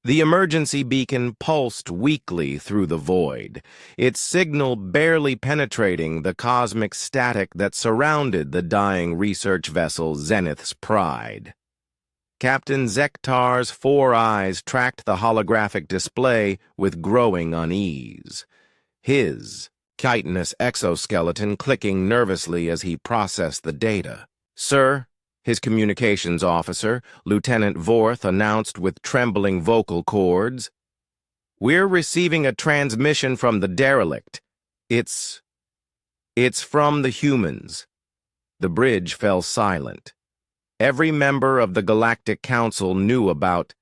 The emergency beacon pulsed weakly through the void, its signal barely penetrating the cosmic static that surrounded the dying research vessel Zenith's Pride. Captain Zektar's 4 eyes tracked the holographic display with growing unease. His chitinous exoskeleton clicking nervously as he processed the data. "Sir," his communications officer, Lieutenant Vorth, announced with trembling vocal cords, "we're receiving a transmission from the derelict. It's from the humans." The bridge fell silent. Every member of the Galactic Council knew about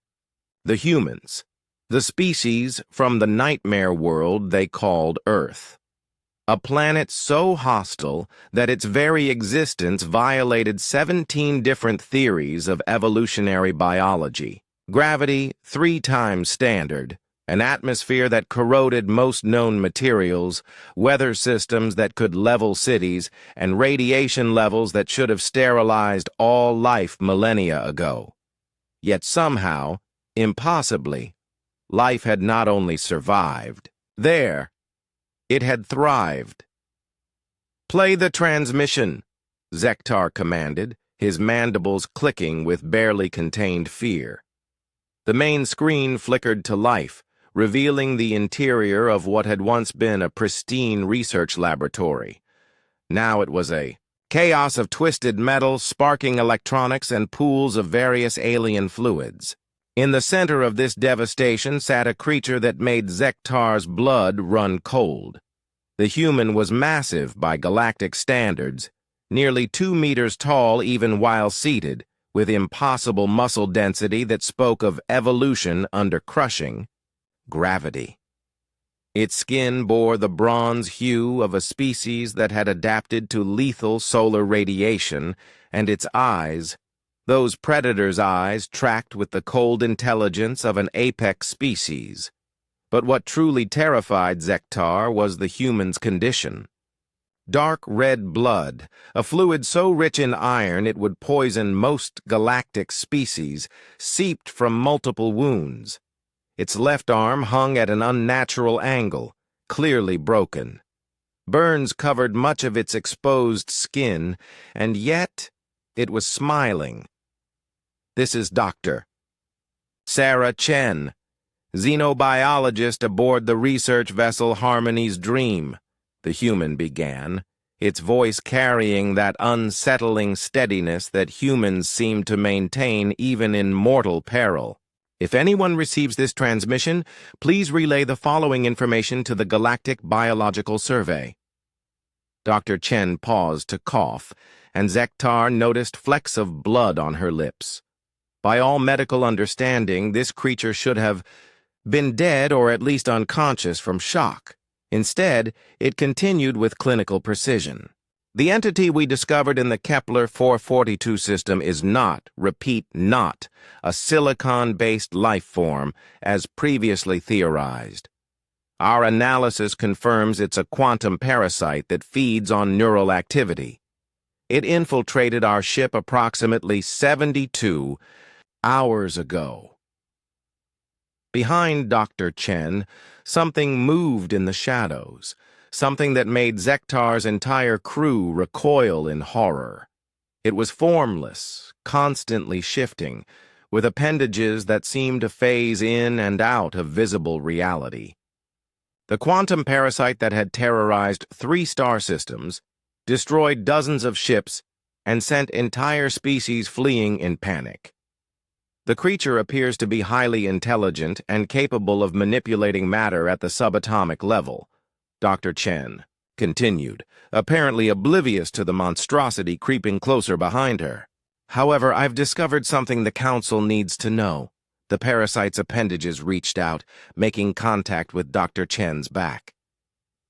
the humans, the species from the nightmare world they called Earth. A planet so hostile that its very existence violated 17 different theories of evolutionary biology. Gravity 3 times standard, an atmosphere that corroded most known materials, weather systems that could level cities, and radiation levels that should have sterilized all life millennia ago. Yet somehow, impossibly, life had not only survived. It had thrived. "Play the transmission," Zektar commanded, his mandibles clicking with barely contained fear. The main screen flickered to life, revealing the interior of what had once been a pristine research laboratory. Now it was a chaos of twisted metal, sparking electronics, and pools of various alien fluids. In the center of this devastation sat a creature that made Zektar's blood run cold. The human was massive by galactic standards, nearly 2 meters tall even while seated, with impossible muscle density that spoke of evolution under crushing gravity. Its skin bore the bronze hue of a species that had adapted to lethal solar radiation, and its eyes, those predators' eyes, tracked with the cold intelligence of an apex species. But what truly terrified Zektar was the human's condition. Dark red blood, a fluid so rich in iron it would poison most galactic species, seeped from multiple wounds. Its left arm hung at an unnatural angle, clearly broken. Burns covered much of its exposed skin, and yet it was smiling. "This is Dr. Sarah Chen, xenobiologist aboard the research vessel Harmony's Dream," the human began, its voice carrying that unsettling steadiness that humans seem to maintain even in mortal peril. "If anyone receives this transmission, please relay the following information to the Galactic Biological Survey." Dr. Chen paused to cough, and Zektar noticed flecks of blood on her lips. By all medical understanding, this creature should have been dead or at least unconscious from shock. Instead, it continued with clinical precision. "The entity we discovered in the Kepler 442 system is not, repeat, not, a silicon-based life form, as previously theorized. Our analysis confirms it's a quantum parasite that feeds on neural activity. It infiltrated our ship approximately 72 hours ago." Behind Dr. Chen, something moved in the shadows, something that made Zektar's entire crew recoil in horror. It was formless, constantly shifting, with appendages that seemed to phase in and out of visible reality. The quantum parasite that had terrorized 3 star systems, destroyed dozens of ships, and sent entire species fleeing in panic. "The creature appears to be highly intelligent and capable of manipulating matter at the subatomic level," Dr. Chen continued, apparently oblivious to the monstrosity creeping closer behind her. "However, I've discovered something the Council needs to know." The parasite's appendages reached out, making contact with Dr. Chen's back.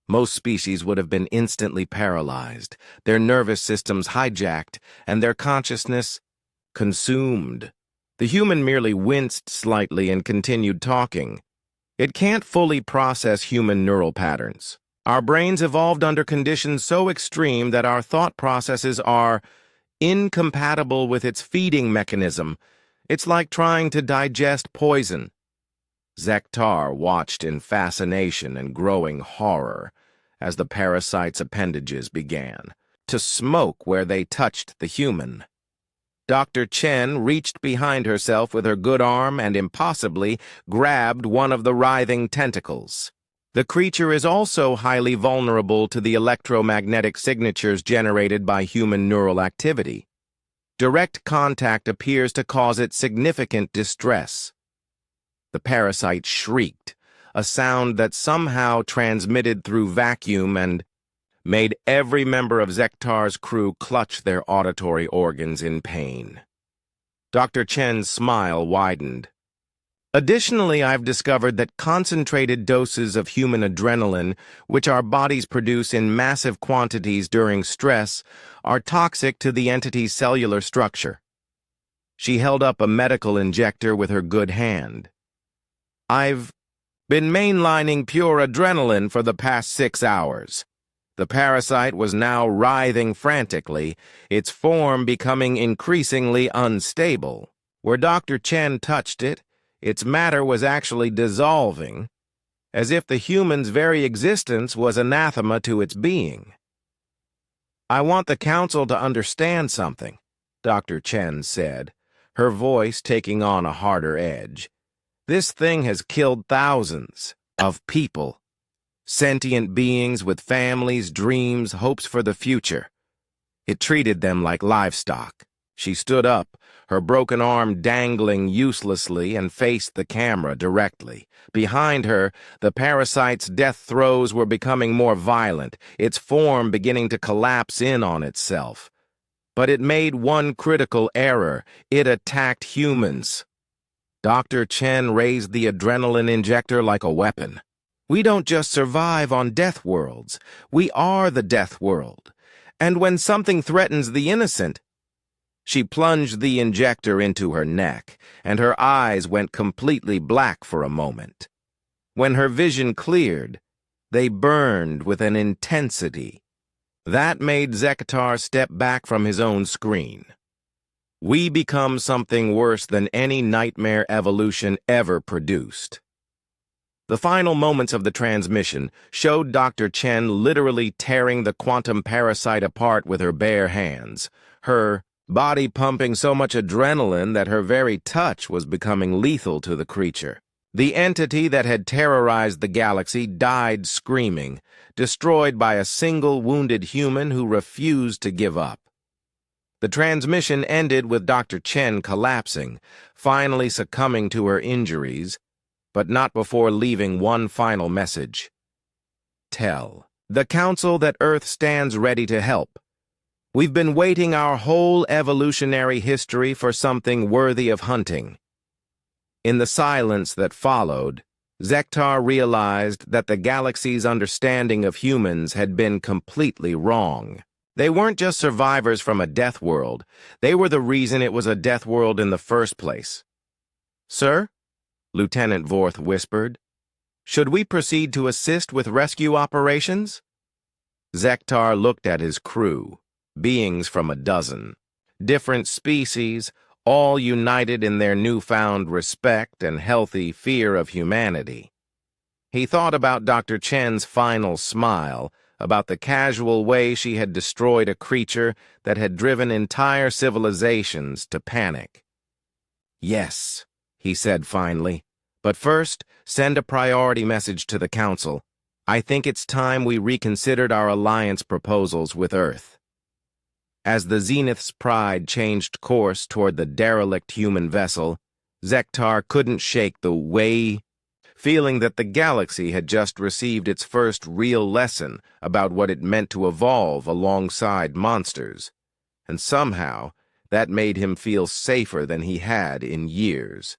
"Most species would have been instantly paralyzed, their nervous systems hijacked, and their consciousness consumed." The human merely winced slightly and continued talking. "It can't fully process human neural patterns. Our brains evolved under conditions so extreme that our thought processes are incompatible with its feeding mechanism. It's like trying to digest poison." Zektar watched in fascination and growing horror as the parasite's appendages began to smoke where they touched the human. Dr. Chen reached behind herself with her good arm and impossibly grabbed one of the writhing tentacles. The creature is also highly vulnerable to the electromagnetic signatures generated by human neural activity. Direct contact appears to cause it significant distress. The parasite shrieked, a sound that somehow transmitted through vacuum and made every member of Zektar's crew clutch their auditory organs in pain. Dr. Chen's smile widened. Additionally, I've discovered that concentrated doses of human adrenaline, which our bodies produce in massive quantities during stress, are toxic to the entity's cellular structure. She held up a medical injector with her good hand. I've been mainlining pure adrenaline for the past 6 hours. The parasite was now writhing frantically, its form becoming increasingly unstable. Where Dr. Chen touched it, its matter was actually dissolving, as if the human's very existence was anathema to its being. I want the Council to understand something, Dr. Chen said, her voice taking on a harder edge. This thing has killed thousands of people, sentient beings with families, dreams, hopes for the future. It treated them like livestock. She stood up, her broken arm dangling uselessly, and faced the camera directly. Behind her, the parasite's death throes were becoming more violent, its form beginning to collapse in on itself. But it made one critical error. It attacked humans. Dr. Chen raised the adrenaline injector like a weapon. We don't just survive on death worlds. We are the death world. And when something threatens the innocent, she plunged the injector into her neck, and her eyes went completely black for a moment. When her vision cleared, they burned with an intensity that made Zektar step back from his own screen. We become something worse than any nightmare evolution ever produced. The final moments of the transmission showed Dr. Chen literally tearing the quantum parasite apart with her bare hands, her body pumping so much adrenaline that her very touch was becoming lethal to the creature. The entity that had terrorized the galaxy died screaming, destroyed by a single wounded human who refused to give up. The transmission ended with Dr. Chen collapsing, finally succumbing to her injuries, but not before leaving one final message. Tell the Council that Earth stands ready to help. We've been waiting our whole evolutionary history for something worthy of hunting. In the silence that followed, Zektar realized that the galaxy's understanding of humans had been completely wrong. They weren't just survivors from a death world. They were the reason it was a death world in the first place. Sir? Lieutenant Vorth whispered. Should we proceed to assist with rescue operations? Zektar looked at his crew, beings from a dozen, different species, all united in their newfound respect and healthy fear of humanity. He thought about Dr. Chen's final smile, about the casual way she had destroyed a creature that had driven entire civilizations to panic. Yes, he said finally, but first, send a priority message to the Council. I think it's time we reconsidered our alliance proposals with Earth. As the Zenith's pride changed course toward the derelict human vessel, Zektar couldn't shake the feeling that the galaxy had just received its first real lesson about what it meant to evolve alongside monsters, and somehow that made him feel safer than he had in years.